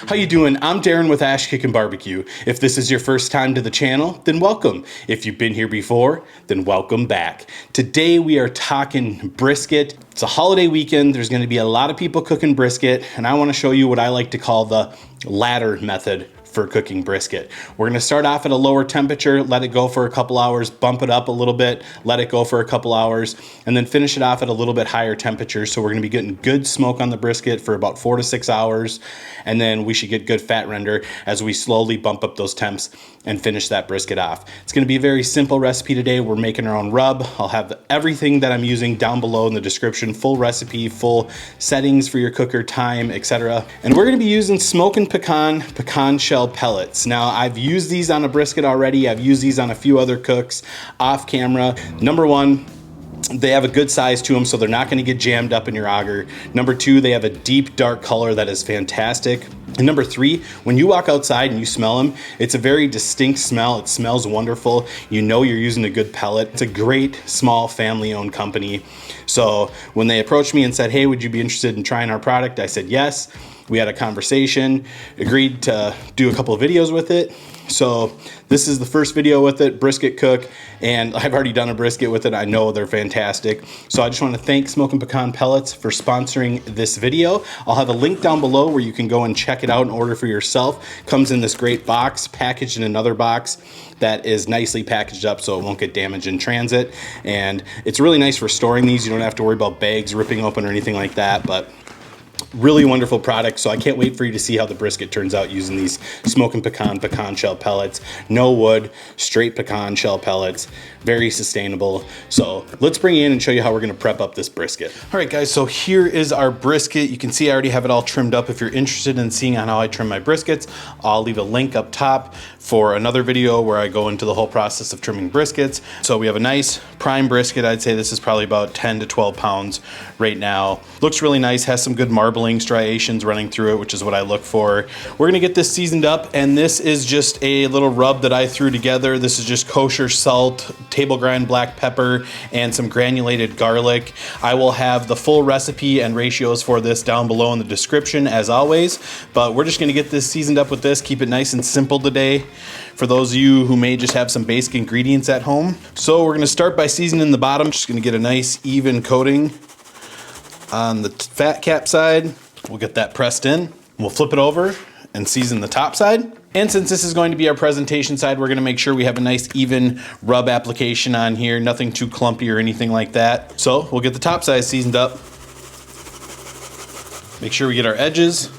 How you doing? I'm Darren with Kickin BBQ. If this is your first time to the channel, then welcome. If you've been here before, then welcome back. Today we are talking brisket. It's a holiday weekend. There's going to be a lot of people cooking brisket, and I want to show you what I like to call the ladder method for cooking brisket. We're going to start off at a lower temperature, let it go for a couple hours, bump it up a little bit, let it go for a couple hours, and then finish it off at a little bit higher temperature. So we're going to be getting good smoke on the brisket for about 4 to 6 hours, and then we should get good fat render as we slowly bump up those temps and finish that brisket off. It's going to be a very simple recipe today. We're making our own rub. I'll have everything that I'm using down below in the description, full recipe, full settings for your cooker, time, etc. And we're going to be using smoking pecan shell pellets. Now, I've used these on a brisket already. I've used these on a few other cooks off camera. Number one, they have a good size to them, so they're not going to get jammed up in your auger. Number two, they have a deep dark color that is fantastic. And number three, when you walk outside and you smell them, it's a very distinct smell. It smells wonderful. You know you're using a good pellet. It's a great small family-owned company. So when they approached me and said, hey, would you be interested in trying our product? I said yes. We had a conversation, agreed to do a couple of videos with it. So this is the first video with it, brisket cook, and I've already done a brisket with it. I know they're fantastic. So I just want to thank Smokin' Pecan Pellets for sponsoring this video. I'll have a link down below where you can go and check it out and order for yourself. Comes in this great box, packaged in another box that is nicely packaged up so it won't get damaged in transit. And it's really nice for storing these. You don't have to worry about bags ripping open or anything like that, but really wonderful product. So I can't wait for you to see how the brisket turns out using these Smokin' pecan shell pellets. No wood, straight pecan shell pellets, very sustainable. So let's bring you in and show you how we're going to prep up this brisket. All right, guys, so here is our brisket. You can see I already have it all trimmed up. If you're interested in seeing on how I trim my briskets, I'll leave a link up top for another video where I go into the whole process of trimming briskets. So we have a nice prime brisket. I'd say this is probably about 10 to 12 pounds right now. Looks really nice, has some good marbling striations running through it, which is what I look for. We're gonna get this seasoned up, and this is just a little rub that I threw together. This is just kosher salt, table grind black pepper, and some granulated garlic. I will have the full recipe and ratios for this down below in the description as always, but we're just gonna get this seasoned up with this, keep it nice and simple today for those of you who may just have some basic ingredients at home. So we're gonna start by seasoning the bottom. Just gonna get a nice even coating on the fat cap side. We'll get that pressed in. We'll flip it over and season the top side. And since this is going to be our presentation side, we're gonna make sure we have a nice even rub application on here, nothing too clumpy or anything like that. So we'll get the top side seasoned up. Make sure we get our edges.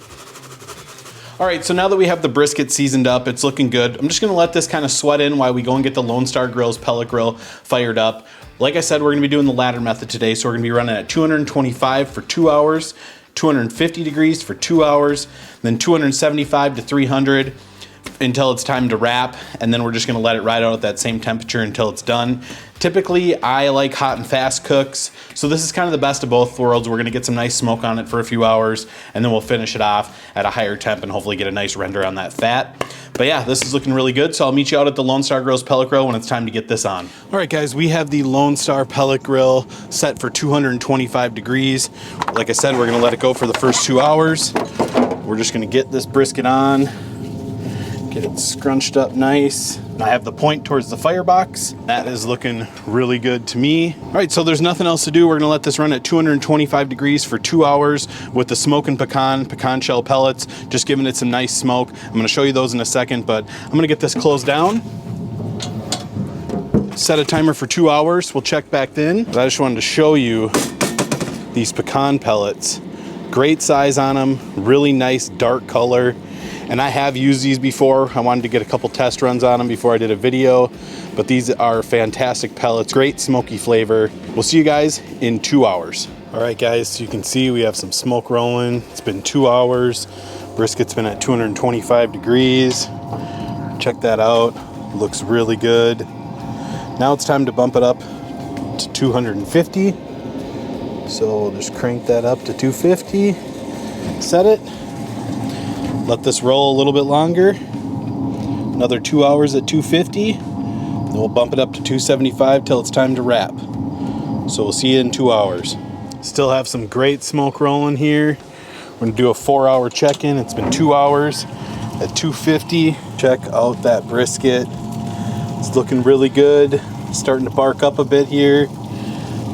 All right, so now that we have the brisket seasoned up, it's looking good. I'm just gonna let this kind of sweat in while we go and get the Lone Star Grill's pellet grill fired up. Like I said, we're gonna be doing the ladder method today, so we're gonna be running at 225 for 2 hours, 250 degrees for 2 hours, then 275 to 300 until it's time to wrap, and then we're just gonna let it ride out at that same temperature until it's done. Typically, I like hot and fast cooks, so this is kind of the best of both worlds. We're gonna get some nice smoke on it for a few hours, and then we'll finish it off at a higher temp and hopefully get a nice render on that fat. But yeah, this is looking really good, so I'll meet you out at the Lone Star Grill's pellet grill when it's time to get this on. All right, guys, we have the Lone Star pellet grill set for 225 degrees. Like I said, we're gonna let it go for the first 2 hours. We're just gonna get this brisket on, get it scrunched up nice. I have the point towards the firebox. That is looking really good to me. All right, so there's nothing else to do. We're gonna let this run at 225 degrees for 2 hours with the Smokin' pecan shell pellets, just giving it some nice smoke. I'm gonna show you those in a second, but I'm gonna get this closed down. Set a timer for 2 hours. We'll check back then. But I just wanted to show you these pecan pellets. Great size on them, really nice dark color. And I have used these before. I wanted to get a couple test runs on them before I did a video, but these are fantastic pellets, great smoky flavor. We'll see you guys in 2 hours. All right, guys, so you can see we have some smoke rolling. It's been 2 hours. Brisket's been at 225 degrees. Check that out, looks really good. Now it's time to bump it up to 250. So we'll just crank that up to 250, set it. Let this roll a little bit longer. Another 2 hours at 250. Then we'll bump it up to 275 till it's time to wrap. So we'll see you in 2 hours. Still have some great smoke rolling here. We're gonna do a 4-hour check-in. It's been 2 hours at 250. Check out that brisket. It's looking really good. Starting to bark up a bit here.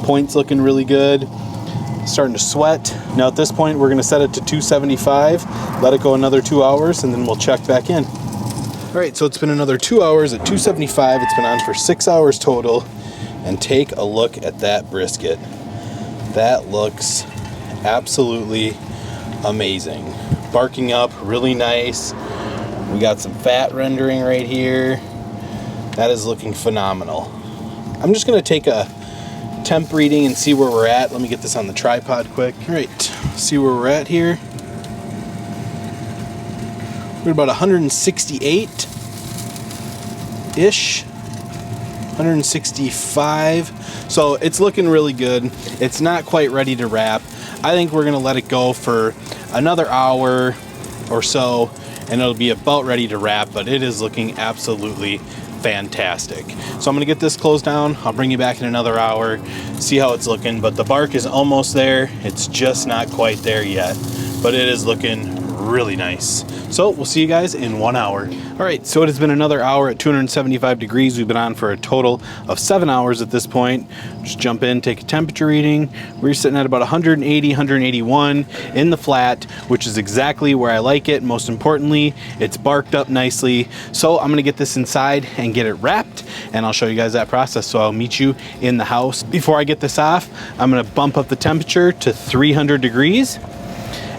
Point's looking really good. Starting to sweat. Now at this point, we're gonna set it to 275, let it go another 2 hours, and then we'll check back in. All right, so it's been another 2 hours at 275. It's been on for 6 hours total. And take a look at that brisket. That looks absolutely amazing. Barking up really nice. We got some fat rendering right here. That is looking phenomenal. I'm just gonna take a temp reading and see where we're at. Let me get this on the tripod quick. All right, see where we're at here. We're at about 168-ish. 165. So it's looking really good. It's not quite ready to wrap. I think we're gonna let it go for another hour or so and it'll be about ready to wrap, but it is looking absolutely fantastic. So I'm gonna get this closed down. I'll bring you back in another hour, see how it's looking, but the bark is almost there. It's just not quite there yet, but it is looking really nice. So we'll see you guys in 1 hour. All right, so it has been another hour at 275 degrees. We've been on for a total of 7 hours at this point. Just jump in, take a temperature reading. We're sitting at about 180, 181 in the flat, which is exactly where I like it. Most importantly, it's barked up nicely. So I'm gonna get this inside and get it wrapped, and I'll show you guys that process. So I'll meet you in the house. Before I get this off, I'm gonna bump up the temperature to 300 degrees.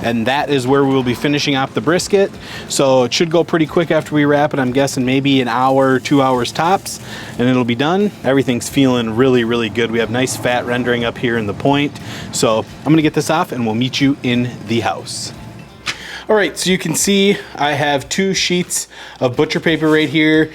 And that is where we will be finishing off the brisket. So it should go pretty quick after we wrap it. I'm guessing maybe an hour, 2 hours tops, and it'll be done. Everything's feeling really, really good. We have nice fat rendering up here in the point. So I'm gonna get this off and we'll meet you in the house. All right, so you can see I have 2 sheets of butcher paper right here.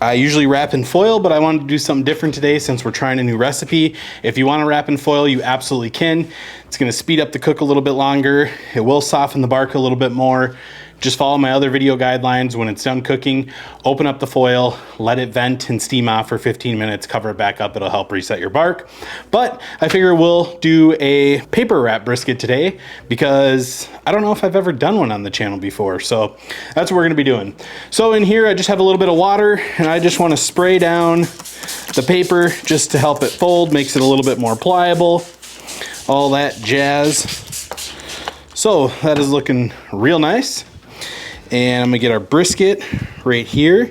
I usually wrap in foil, but I wanted to do something different today since we're trying a new recipe. If you want to wrap in foil, you absolutely can. It's going to speed up the cook a little bit longer. It will soften the bark a little bit more. Just follow my other video guidelines. When it's done cooking, open up the foil, let it vent and steam off for 15 minutes, cover it back up. It'll help reset your bark. But I figure we'll do a paper wrap brisket today because I don't know if I've ever done one on the channel before. So that's what we're gonna be doing. So in here, I just have a little bit of water and I just wanna spray down the paper just to help it fold, makes it a little bit more pliable, all that jazz. So that is looking real nice. And I'm gonna get our brisket right here.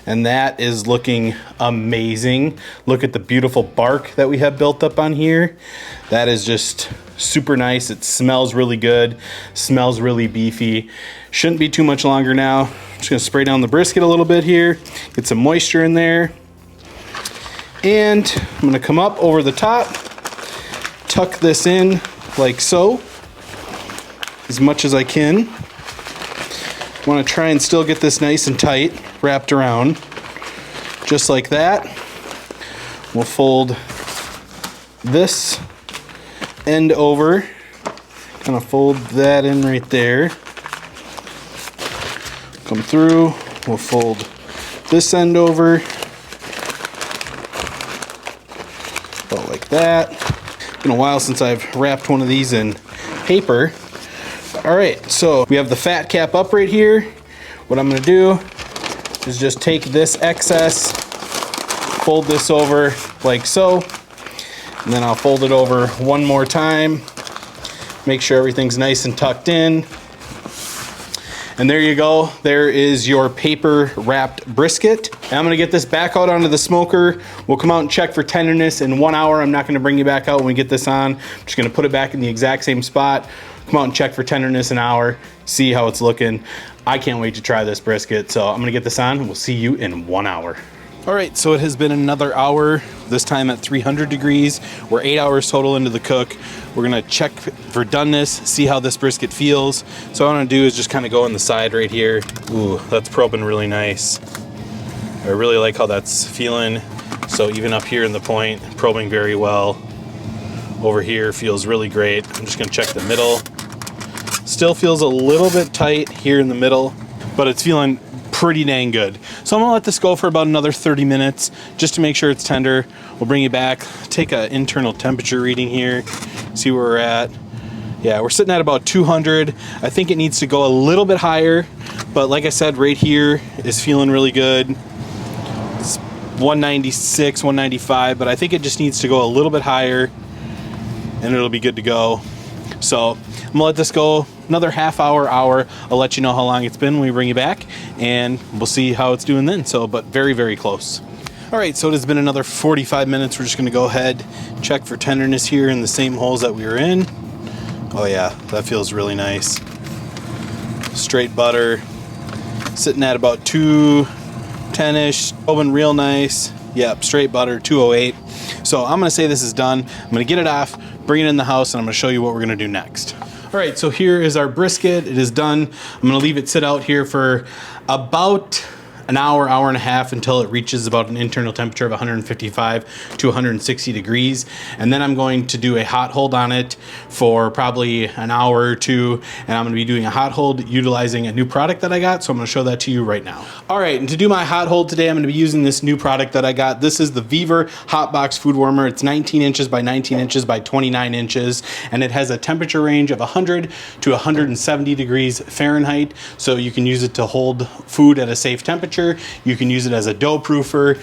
And that is looking amazing. Look at the beautiful bark that we have built up on here. That is just super nice. It smells really good, smells really beefy. Shouldn't be too much longer now. I'm just gonna spray down the brisket a little bit here, get some moisture in there. And I'm gonna come up over the top, tuck this in like so, as much as I can. Want to try and still get this nice and tight, wrapped around, just like that. We'll fold this end over, kind of fold that in right there. Come through, we'll fold this end over, about like that. Been a while since I've wrapped one of these in paper. All right, so we have the fat cap up right here. What I'm gonna do is just take this excess, fold this over like so, and then I'll fold it over one more time, make sure everything's nice and tucked in. And there you go, there is your paper wrapped brisket. And I'm gonna get this back out onto the smoker. We'll come out and check for tenderness in 1 hour. I'm not gonna bring you back out when we get this on. I'm just gonna put it back in the exact same spot. Come out and check for tenderness an hour, see how it's looking. I can't wait to try this brisket. So I'm gonna get this on and we'll see you in 1 hour. All right, so it has been another hour, this time at 300 degrees. We're 8 hours total into the cook. We're gonna check for doneness, see how this brisket feels. So what I'm gonna do is just kind of go on the side right here. Ooh, that's probing really nice. I really like how that's feeling. So even up here in the point, probing very well. Over here feels really great. I'm just gonna check the middle. Still feels a little bit tight here in the middle, but it's feeling pretty dang good. So I'm gonna let this go for about another 30 minutes just to make sure it's tender. We'll bring you back, take an internal temperature reading here, see where we're at. Yeah, we're sitting at about 200. I think it needs to go a little bit higher, but like I said, right here is feeling really good. It's 196, 195, but I think it just needs to go a little bit higher and it'll be good to go. So I'm gonna let this go another half hour. I'll let you know how long it's been when we bring you back, and we'll see how it's doing then. So, but very, very close. All right, so it has been another 45 minutes. We're just gonna go ahead, check for tenderness here in the same holes that we were in. Oh yeah, that feels really nice. Straight butter, sitting at about 210-ish, oven real nice. Yep, straight butter, 208. So I'm gonna say this is done. I'm gonna get it off, bring it in the house, and I'm gonna show you what we're gonna do next. All right, so here is our brisket. It is done. I'm gonna leave it sit out here for about an hour, hour and a half until it reaches about an internal temperature of 155 to 160 degrees. And then I'm going to do a hot hold on it for probably an hour or two. And I'm gonna be doing a hot hold utilizing a new product that I got. So I'm gonna show that to you right now. All right, and to do my hot hold today, I'm gonna be using this new product that I got. This is the Viver Hot Box Food Warmer. It's 19 inches by 19 inches by 29 inches. And it has a temperature range of 100 to 170 degrees Fahrenheit. So you can use it to hold food at a safe temperature. You can use it as a dough proofer,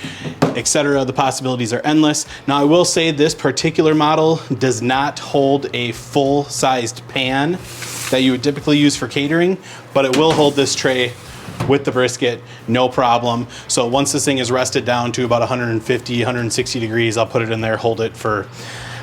etc. The possibilities are endless. Now I will say this particular model does not hold a full-sized pan that you would typically use for catering, but it will hold this tray with the brisket, no problem. So once this thing is rested down to about 150, 160 degrees, I'll put it in there, hold it for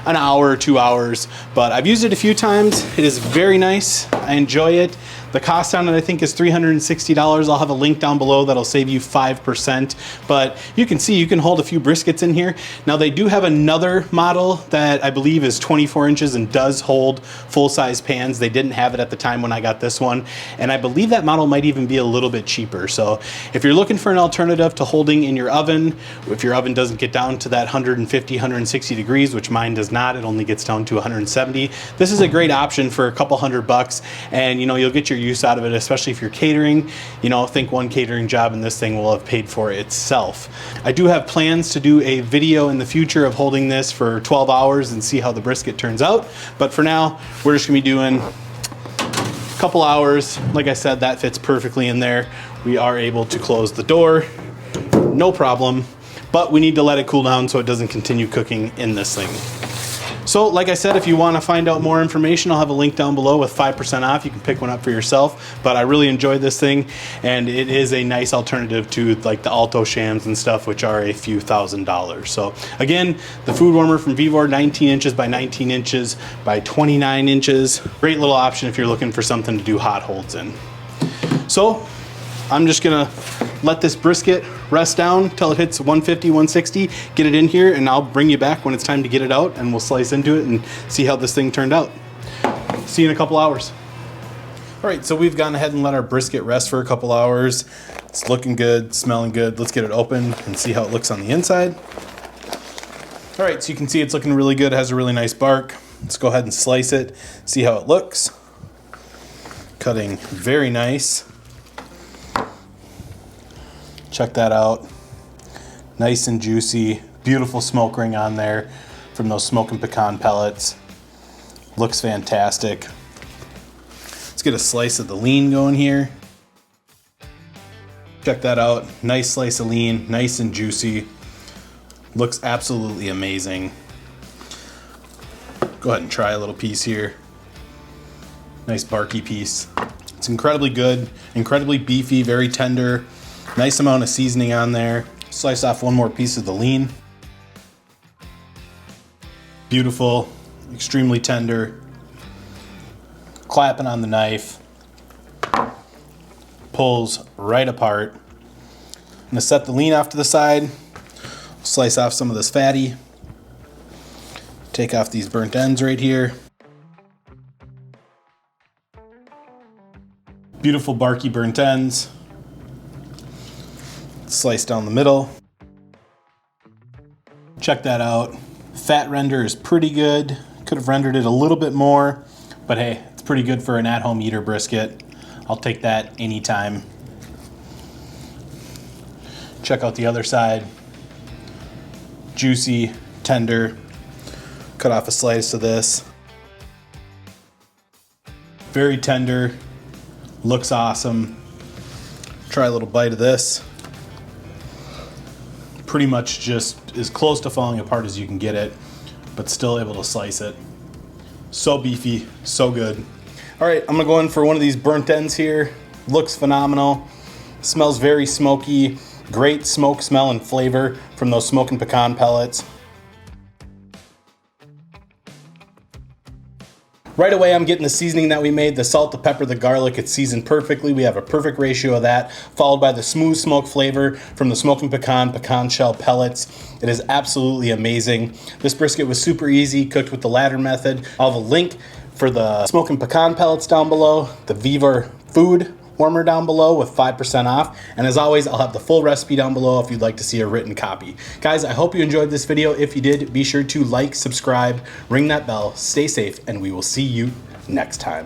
an hour or 2 hours. But I've used it a few times. It is very nice. I enjoy it. The cost on it, I think, is $360. I'll have a link down below that'll save you 5%. But you can see you can hold a few briskets in here. Now they do have another model that I believe is 24 inches and does hold full-size pans. They didn't have it at the time when I got this one. And I believe that model might even be a little bit cheaper. So if you're looking for an alternative to holding in your oven, if your oven doesn't get down to that 150, 160 degrees, which mine does not, it only gets down to 170. This is a great option for a couple $100, and you know, you'll get your use out of it, especially if you're catering. You know, think one catering job and this thing will have paid for itself. I do have plans to do a video in the future of holding this for 12 hours and see how the brisket turns out. But for now, we're just gonna be doing a couple hours. Like I said, that fits perfectly in there. We are able to close the door, no problem, but we need to let it cool down so it doesn't continue cooking in this thing. So like I said, if you want to find out more information, I'll have a link down below with 5% off. You can pick one up for yourself. But I really enjoyed this thing, and it is a nice alternative to like the Alto Shams and stuff, which are a few $1,000s. So again, the food warmer from Vivor, 19 inches by 19 inches by 29 inches. Great little option if you're looking for something to do hot holds in. So I'm just gonna let this brisket rest down till it hits 150, 160, get it in here, and I'll bring you back when it's time to get it out, and we'll slice into it and see how this thing turned out. See you in a couple hours. All right, so we've gone ahead and let our brisket rest for a couple hours. It's looking good, smelling good. Let's get it open and see how it looks on the inside. All right, so you can see it's looking really good. It has a really nice bark. Let's go ahead and slice it, see how it looks. Cutting very nice. Check that out. Nice and juicy. Beautiful smoke ring on there from those smoking pecan pellets. Looks fantastic. Let's get a slice of the lean going here. Check that out. Nice slice of lean, nice and juicy. Looks absolutely amazing. Go ahead and try a little piece here. Nice barky piece. It's incredibly good, incredibly beefy, very tender. Nice amount of seasoning on there. Slice off one more piece of the lean. Beautiful, extremely tender. Clapping on the knife. Pulls right apart. I'm gonna set the lean off to the side. Slice off some of this fatty. Take off these burnt ends right here. Beautiful barky burnt ends. Slice down the middle. Check that out. Fat render is pretty good. Could have rendered it a little bit more, but hey, it's pretty good for an at-home eater brisket. I'll take that anytime. Check out the other side. Juicy, tender. Cut off a slice of this. Very tender, looks awesome. Try a little bite of this. Pretty much just as close to falling apart as you can get it, but still able to slice it. So beefy, so good. All right, I'm gonna go in for one of these burnt ends here. Looks phenomenal. Smells very smoky. Great smoke smell and flavor from those smoking pecan pellets. Right away, I'm getting the seasoning that we made, the salt, the pepper, the garlic. It's seasoned perfectly. We have a perfect ratio of that, followed by the smooth smoke flavor from the smoking pecan shell pellets. It is absolutely amazing. This brisket was super easy, cooked with the ladder method. I'll have a link for the smoking pecan pellets down below, the Viva food warmer down below with 5% off. And as always, I'll have the full recipe down below if you'd like to see a written copy. Guys, I hope you enjoyed this video. If you did, be sure to like, subscribe, ring that bell, stay safe, and we will see you next time.